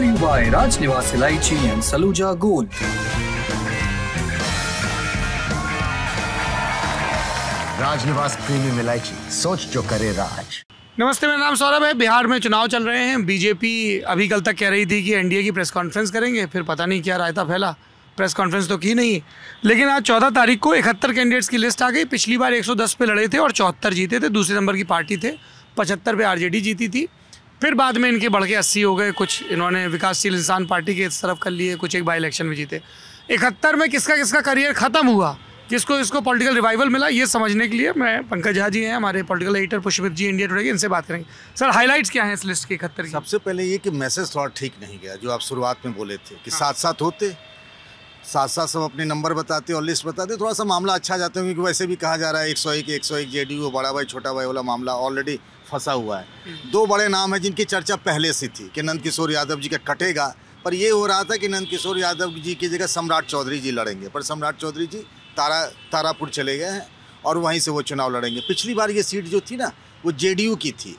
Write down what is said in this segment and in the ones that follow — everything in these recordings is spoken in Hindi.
to you by Rajniwas Elaichi and Saluja Gold. Rajniwas premium इलायची, सोच जो करे राज। नमस्ते, मेरा नाम सौरभ है। बिहार में चुनाव चल रहे हैं। बीजेपी अभी कल तक कह रही थी कि एनडीए की प्रेस कॉन्फ्रेंस करेंगे, फिर पता नहीं क्या रायता फैला, प्रेस कॉन्फ्रेंस तो की नहीं। लेकिन आज 14 तारीख को 71 कैंडिडेट्स की लिस्ट आ गई। पिछली बार 110 पे लड़े थे और 74 जीते थे। दूसरे नंबर की पार्टी थे, 75 पे आरजेडी जीती थी। फिर बाद में इनके बढ़ के 80 हो गए। कुछ इन्होंने विकासशील इंसान पार्टी के इस तरफ कर लिए, कुछ एक बाई इलेक्शन में जीते। 71 में किसका किसका करियर ख़त्म हुआ, किसको इसको पॉलिटिकल रिवाइवल मिला, ये समझने के लिए मैं पंकज झा जी हैं हमारे पॉलिटिकल एडिटर पुष्पित जी इंडिया टुडे के, इनसे बात करेंगे। सर, हाइलाइट्स क्या हैं इस लिस्ट के 71 की? सबसे पहले ये कि मैसेज थोड़ा ठीक नहीं गया, जो आप शुरुआत में बोले थे कि साथ साथ होते, साथ साथ सब अपने नंबर बताते और लिस्ट बताते, थोड़ा सा मामला अच्छा जाता है। क्योंकि वैसे भी कहा जा रहा है 101 जेडीयू बड़ा भाई छोटा भाई वाला मामला ऑलरेडी फंसा हुआ है। दो बड़े नाम हैं जिनकी चर्चा पहले से थी कि नंद किशोर यादव जी का कटेगा, पर ये हो रहा था कि नंद किशोर यादव जी की जगह सम्राट चौधरी जी लड़ेंगे, पर सम्राट चौधरी जी तारापुर चले गए हैं और वहीं से वो चुनाव लड़ेंगे। पिछली बार ये सीट जो थी ना, वो जेडीयू की थी,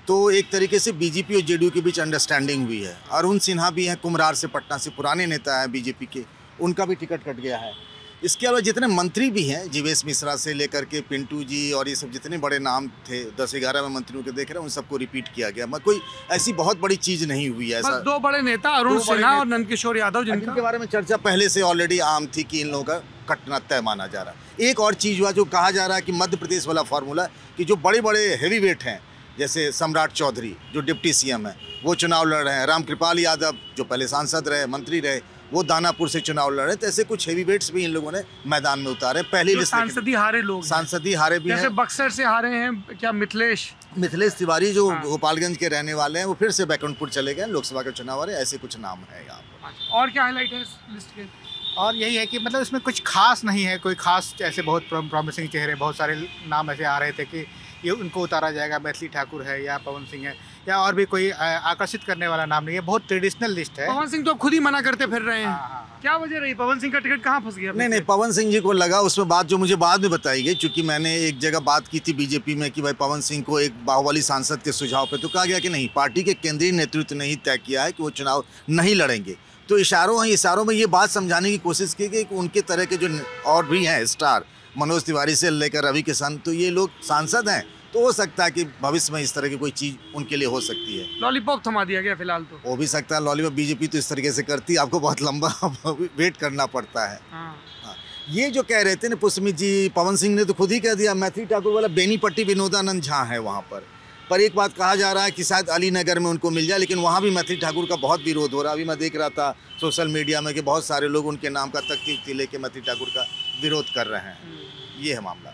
तो एक तरीके से बीजेपी और जेडीयू के बीच अंडरस्टैंडिंग हुई है। अरुण सिन्हा भी हैं कुम्हरार से, पटना से, पुराने नेता हैं बीजेपी के, उनका भी टिकट कट गया है। इसके अलावा जितने मंत्री भी हैं, जीवेश मिश्रा से लेकर के पिंटू जी और ये सब जितने बड़े नाम थे 10-11 में मंत्रियों के देख रहे हैं, उन सबको रिपीट किया गया। कोई ऐसी बहुत बड़ी चीज़ नहीं हुई है। ऐसा दो बड़े नेता अरुण सिन्हा और नंद किशोर यादव जिनके बारे में चर्चा पहले से ऑलरेडी आम थी कि इन लोगों का कटना तय माना जा रहा है। एक और चीज़ हुआ जो कहा जा रहा है कि मध्य प्रदेश वाला फार्मूला कि जो बड़े बड़े हैवी वेट हैं, जैसे सम्राट चौधरी जो डिप्टी सीएम है, वो चुनाव लड़ रहे हैं। रामकृपाल यादव जो पहले सांसद रहे, मंत्री रहे, वो दानापुर से चुनाव लड़ रहे थे। ऐसे कुछ हैवी वेट्स भी इन लोगों ने मैदान में उतारे। पहली लिस्ट सांसदी हारे लोग, सांसदी हारे भी हैं। बक्सर से हारे हैं क्या मिथिलेश तिवारी जो गोपालगंज के रहने वाले हैं, वो फिर से बैकुंठपुर चले गए, लोकसभा के चुनाव हारे। ऐसे कुछ नाम है यहाँ पर। और क्या हाईलाइट है इस लिस्ट के? और यही है कि मतलब इसमें कुछ खास नहीं है, कोई खास ऐसे बहुत प्रॉमिसिंग चेहरे, बहुत सारे नाम ऐसे आ रहे थे कि ये उनको उतारा जाएगा। मैथिली ठाकुर है या पवन सिंह है या और भी कोई आकर्षित करने वाला नाम नहीं है। बहुत ट्रेडिशनल लिस्ट है। पवन सिंह तो खुद ही मना करते फिर रहे हैं। क्या वजह रही? पवन सिंह का टिकट कहाँ फंस गया? नहीं, पवन सिंह जी को लगा उसमें बात जो मुझे बाद में बताई गई, क्योंकि मैंने एक जगह बात की थी बीजेपी में कि भाई पवन सिंह को एक बाहुबली सांसद के सुझाव पे, तो कहा गया कि नहीं, पार्टी के केंद्रीय नेतृत्व ने ही तय किया है कि वो चुनाव नहीं लड़ेंगे। तो इशारों में ये बात समझाने की कोशिश की गई कि उनके तरह के जो और भी हैं स्टार, मनोज तिवारी से लेकर रवि किशन, तो ये लोग सांसद हैं, तो हो सकता है कि भविष्य में इस तरह की कोई चीज़ उनके लिए हो सकती है। लॉलीपॉप थमा दिया गया फिलहाल तो हो भी सकता है। लॉलीपॉप बीजेपी तो इस तरीके से करती है, आपको बहुत लंबा वेट करना पड़ता है। हाँ। ये जो कह रहे थे ना पुष्मित जी, पवन सिंह ने तो खुद ही कह दिया, मैथिली ठाकुर वाला बेनीपट्टी विनोदानंद झा है वहाँ पर एक बात कहा जा रहा है कि शायद अलीनगर में उनको मिल जाए, लेकिन वहाँ भी मैथिली ठाकुर का बहुत विरोध हो रहा है। अभी मैं देख रहा था सोशल मीडिया में कि बहुत सारे लोग उनके नाम का तख्ती लेके मैथिली ठाकुर का विरोध कर रहे हैं। ये है मामला।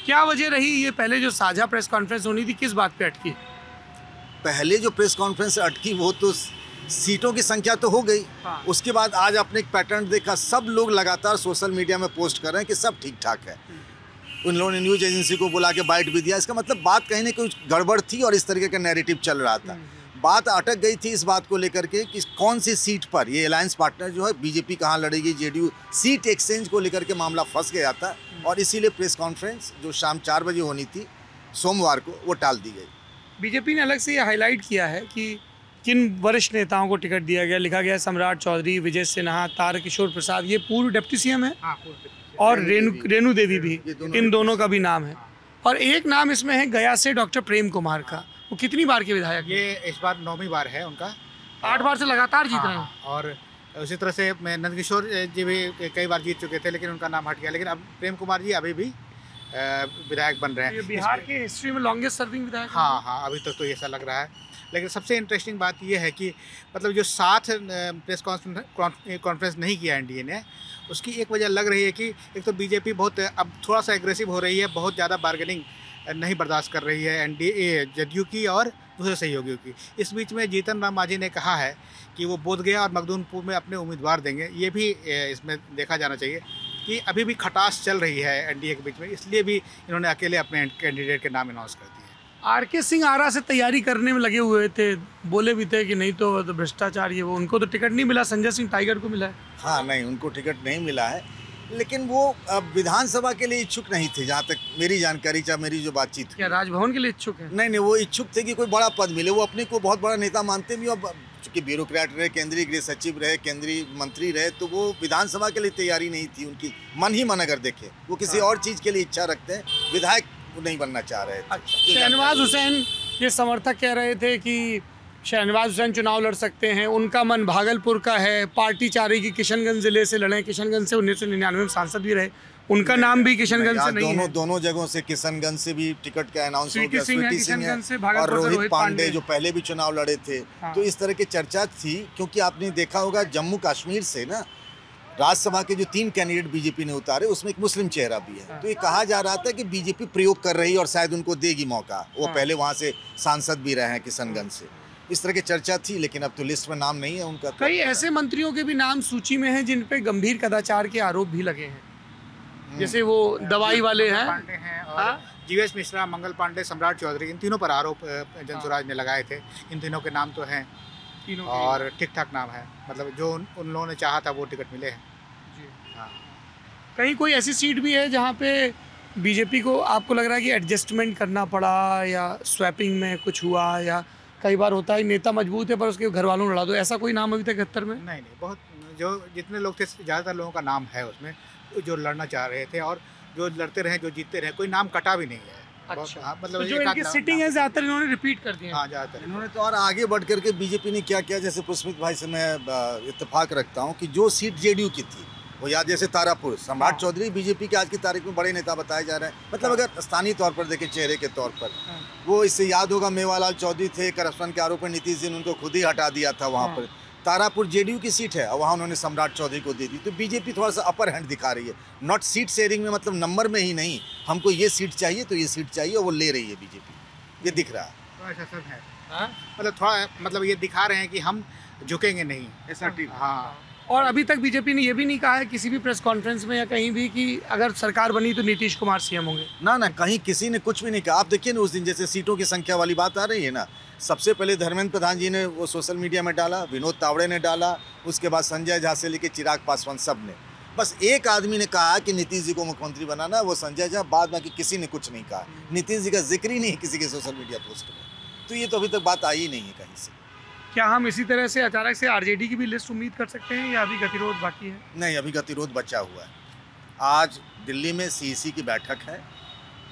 क्या वजह रही? ये पहले जो साझा प्रेस कॉन्फ्रेंस होनी थी, किस बात पे अटकी? पहले जो प्रेस कॉन्फ्रेंस अटकी वो तो सीटों की संख्या तो हो गई। हाँ। उसके बाद आज आपने एक पैटर्न देखा, सब लोग लगातार सोशल मीडिया में पोस्ट कर रहे हैं कि सब ठीक ठाक है। उन लोगों ने न्यूज़ एजेंसी को बुला के बाइट भी दिया। इसका मतलब बात कहीं ना कुछ गड़बड़ थी और इस तरीके का नैरेटिव चल रहा था। बात अटक गई थी इस बात को लेकर के कि कौन सी सीट पर ये अलायंस पार्टनर जो है बीजेपी कहाँ लड़ेगी, जेडीयू, सीट एक्सचेंज को लेकर के मामला फंस गया था और इसीलिए प्रेस कॉन्फ्रेंस जो शाम 4 बजे होनी थी सोमवार को, वो टाल दी गई। बीजेपी ने अलग से ये हाईलाइट किया है कि किन वरिष्ठ नेताओं को टिकट दिया गया। लिखा गया सम्राट चौधरी, विजय सिन्हा, तारकिशोर प्रसाद, ये पूर्व डिप्टी सीएम है, और रेणु देवी भी, इन दोनों का भी नाम है। और एक नाम इसमें है गया से डॉक्टर प्रेम कुमार का। वो कितनी बार के विधायक? ये इस बार 9वीं बार है उनका, 8 बार से लगातार जीत रहे हैं। और उसी तरह से नंद किशोर जी भी कई बार जीत चुके थे, लेकिन उनका नाम हट गया। लेकिन अब प्रेम कुमार जी अभी भी विधायक बन रहे हैं। बिहार के हिस्ट्री में लॉन्गेस्ट सर्विंग विधायक। हाँ, अभी तक तो ऐसा लग रहा है। लेकिन सबसे इंटरेस्टिंग बात यह है कि मतलब जो 7 प्रेस कॉन्फ्रेंस नहीं किया एनडीए ने, उसकी एक वजह लग रही है कि एक तो बीजेपी बहुत अब थोड़ा सा एग्रेसिव हो रही है, बहुत ज़्यादा बार्गेनिंग नहीं बर्दाश्त कर रही है एनडीए, जदयू की और दूसरे सहयोगियों की। इस बीच में जीतन राम मांझी ने कहा है कि वो बोधगया और मखदूमपुर में अपने उम्मीदवार देंगे। ये भी इसमें देखा जाना चाहिए कि अभी भी खटास चल रही है एनडीए के बीच में, इसलिए भी इन्होंने अकेले अपने कैंडिडेट के नाम अनाउंस कर दिए। आरके सिंह आरा से तैयारी करने में लगे हुए थे, बोले भी थे कि नहीं तो भ्रष्टाचार ये वो, उनको तो टिकट नहीं मिला, संजय सिंह टाइगर को मिला है। हाँ, नहीं, उनको टिकट नहीं मिला है, लेकिन वो विधानसभा के लिए इच्छुक नहीं थे, जहाँ तक मेरी जानकारी, चाहे मेरी जो बातचीत। क्या राजभवन के लिए इच्छुक है? नहीं, वो इच्छुक थे कि कोई बड़ा पद मिले। वो अपने को बहुत बड़ा नेता मानते भी और चूँकि ब्यूरोक्रेट रहे, केंद्रीय गृह सचिव रहे, केंद्रीय मंत्री रहे, तो वो विधानसभा के लिए तैयारी नहीं थी उनकी। मन ही मन अगर देखे, वो किसी और चीज़ के लिए इच्छा रखते हैं, विधायक नहीं बनना चाह रहे थे। शहनवाज हुसैन ये समर्थक कह रहे थे कि शहनवाज हुसैन चुनाव लड़ सकते हैं, उनका मन भागलपुर का है, पार्टी चाह रही कि किशनगंज ज़िले से लड़ें। किशनगंज से 1999 में सांसद भी रहे, उनका नाम भी किशनगंज से नहीं है। दोनों जगहों से, किशनगंज से भी टिकट का अनाउंस हो गया, स्वीटी सिंह है और रोहित पांडे जो पहले भी चुनाव लड़े थे। तो इस तरह की चर्चा थी, क्योंकि आपने देखा होगा जम्मू कश्मीर से ना राज्यसभा के जो 3 कैंडिडेट बीजेपी ने उतारे, उसमें एक मुस्लिम चेहरा भी है। तो ये कहा जा रहा था कि बीजेपी प्रयोग कर रही है और शायद उनको देगी मौका। वो पहले वहाँ से सांसद भी रहे हैं किशनगंज से। इस तरह की चर्चा थी, लेकिन अब तो लिस्ट में नाम नहीं है उनका। कई ऐसे मंत्रियों के भी नाम सूची में हैं जिन पे गंभीर कदाचार के आरोप भी लगे हैं, जैसे वो दवाई वाले हैं पांडे हैं और जीवेश मिश्रा, मंगल पांडे, सम्राट चौधरी, इन तीनों पर आरोप जनसुराज ने लगाए थे। इन तीनों के नाम तो हैं और ठीक ठाक नाम है, मतलब जो उन लोगों ने चाहा था वो टिकट मिले हैं। हाँ। कहीं कोई ऐसी सीट भी है जहाँ पे बीजेपी को आपको लग रहा है कि एडजस्टमेंट करना पड़ा, या स्वैपिंग में कुछ हुआ, या कई बार होता है नेता मजबूत है पर उसके घर वालों ने लड़ा दो, ऐसा कोई नाम अभी तक 71 में? नहीं, बहुत जो जितने लोग थे ज़्यादातर लोगों का नाम है उसमें, जो लड़ना चाह रहे थे और जो लड़ते रहे, जो जीतते रहे, कोई नाम कटा भी नहीं है। अच्छा, मतलब तो जो इनकी सिटिंग है ज़्यादातर इन्होंने रिपीट कर दिया। हाँ, ज़्यादातर इन्होंने तो और आगे बढ़ करके बीजेपी ने क्या किया, जैसे पुष्पित भाई से मैं इत्तेफाक रखता हूँ कि जो सीट जेडीयू की थी वो याद, जैसे तारापुर, सम्राट चौधरी बीजेपी के आज की तारीख में बड़े नेता बताए जा रहे हैं। मतलब अगर स्थानीय तौर पर देखें, चेहरे के तौर पर, वो इससे याद होगा मेवालाल चौधरी थे, करप्शन के आरोप में नीतीश जी ने उनको खुद ही हटा दिया था वहाँ पर। तारापुर जेडीयू की सीट है और वहाँ उन्होंने सम्राट चौधरी को दे दी। तो बीजेपी थोड़ा सा अपर हैंड दिखा रही है, नॉट सीट शेयरिंग में, मतलब नंबर में ही नहीं, हमको ये सीट चाहिए तो ये सीट चाहिए, और वो ले रही है बीजेपी, ये दिख रहा है। तो ऐसा सब है, मतलब थोड़ा, मतलब ये दिखा रहे हैं कि हम झुकेंगे नहीं, ऐसा। हाँ, और अभी तक बीजेपी ने ये भी नहीं कहा है किसी भी प्रेस कॉन्फ्रेंस में या कहीं भी कि अगर सरकार बनी तो नीतीश कुमार सीएम होंगे। ना, कहीं किसी ने कुछ भी नहीं कहा। आप देखिए ना, उस दिन जैसे सीटों की संख्या वाली बात आ रही है ना, सबसे पहले धर्मेंद्र प्रधान जी ने वो सोशल मीडिया में डाला, विनोद तावड़े ने डाला, उसके बाद संजय झा से लेकर चिराग पासवान, सब ने। बस एक आदमी ने कहा कि नीतीश जी को मुख्यमंत्री बनाना, वो संजय झा। बाद में किसी ने कुछ नहीं कहा, नीतीश जी का जिक्र ही नहीं किसी के सोशल मीडिया पोस्ट में। तो ये तो अभी तक बात आई ही नहीं है कहीं से। क्या हम इसी तरह से अचानक से आरजेडी की भी लिस्ट उम्मीद कर सकते हैं, या अभी गतिरोध बाकी है? नहीं, अभी गतिरोध बचा हुआ है। आज दिल्ली में सीईसी की बैठक है,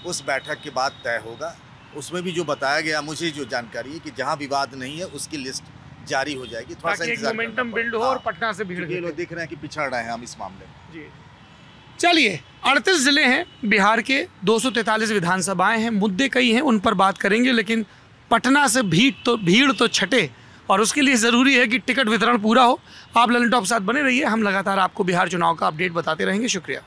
उस बैठक के बाद तय होगा। उसमें भी जो बताया गया, मुझे जो जानकारी है कि जहां विवाद नहीं है उसकी लिस्ट जारी हो जाएगी। थोड़ा सा इंतजार मोमेंटम बिल्ड हो और पटना से भीड़। ये लोग दिख रहे हैं कि पिछड़ रहे हैं हम इस मामले में। जी, चलिए, 38 जिले हैं बिहार के, 243 विधानसभाएं हैं, मुद्दे कई हैं, उन पर बात करेंगे। लेकिन पटना से भीड़ तो छटे, और उसके लिए ज़रूरी है कि टिकट वितरण पूरा हो। आप ललन टॉप साथ बने रहिए, हम लगातार आपको बिहार चुनाव का अपडेट बताते रहेंगे। शुक्रिया।